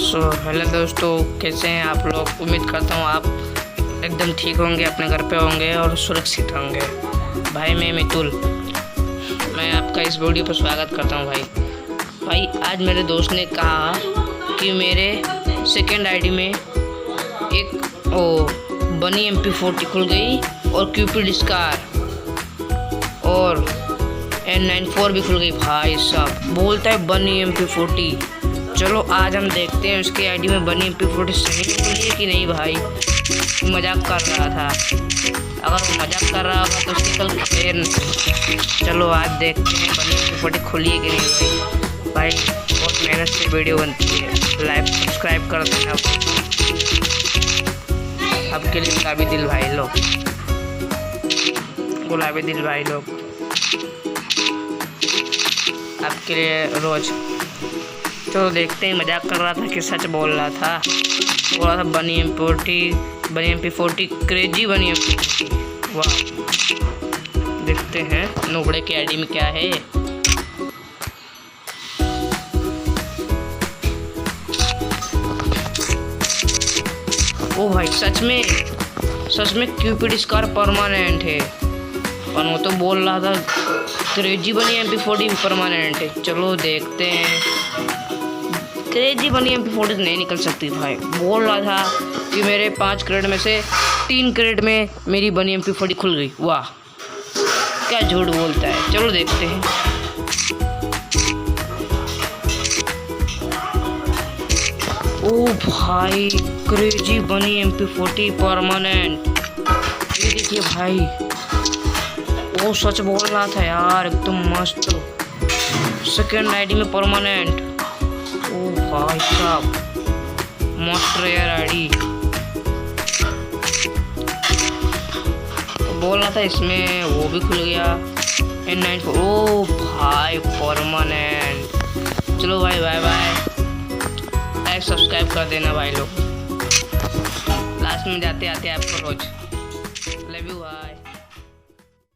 Hello दोस्तों, कैसे हैं आप लोग। उम्मीद करता हूँ आप एकदम ठीक होंगे, अपने घर पे होंगे और सुरक्षित होंगे। भाई मैं मितुल, मैं आपका इस वीडियो पर स्वागत करता हूँ। भाई आज मेरे दोस्त ने कहा कि मेरे सेकेंड आईडी में एक बनी MP40 खुल गई और क्यूपिड स्कार और N94 भी खुल गई। भाई साहब बोलता है बनी MP40। चलो आज हम देखते हैं उसकी आईडी में बनी MP40 सही खुली है कि नहीं। भाई मजाक कर रहा था, अगर वो मजाक कर रहा होगा तो उसकी कल खैर। चलो आज देखते हैं बनी MP40 खुली है कि नहीं। भाई बहुत मेहनत से वीडियो बनती है, लाइक सब्सक्राइब कर देना। आपके लिए गुलाबी दिल भाई लोग, गुलाबी दिल भाई लोग आपके लिए रोज। चलो देखते हैं मजाक कर रहा था कि सच बोल रहा था। बोल रहा था बनी MP40 क्रेजी बनी MP40। वाह, देखते हैं नुबड़े के आईडी में क्या है। ओ भाई सच में क्यूपिड स्कार परमानेंट है, पर वो तो बोल रहा था क्रेजी बनी MP40 परमानेंट है। चलो देखते हैं। क्रेजी बनी MP40 नहीं निकल सकती। भाई बोल रहा था कि मेरे 5 क्रेड में से 3 क्रेड में मेरी बनी MP40 खुल गई। वाह क्या झूठ बोलता है। चलो देखते हैं। ओ भाई क्रेजी बनी MP40 परमानेंट, ये देखिए भाई। वो सच बोल रहा था यार, एकदम मस्त। सेकेंड आईडी में परमानेंट। ओ भाई साहब मस्त रेयर आईडी। बोल रहा था इसमें वो भी खुल गया N94। ओ भाई परमानेंट। चलो भाई बाय बाय, लाइक सब्सक्राइब कर देना भाई लोग। लास्ट में जाते आते आपको रोज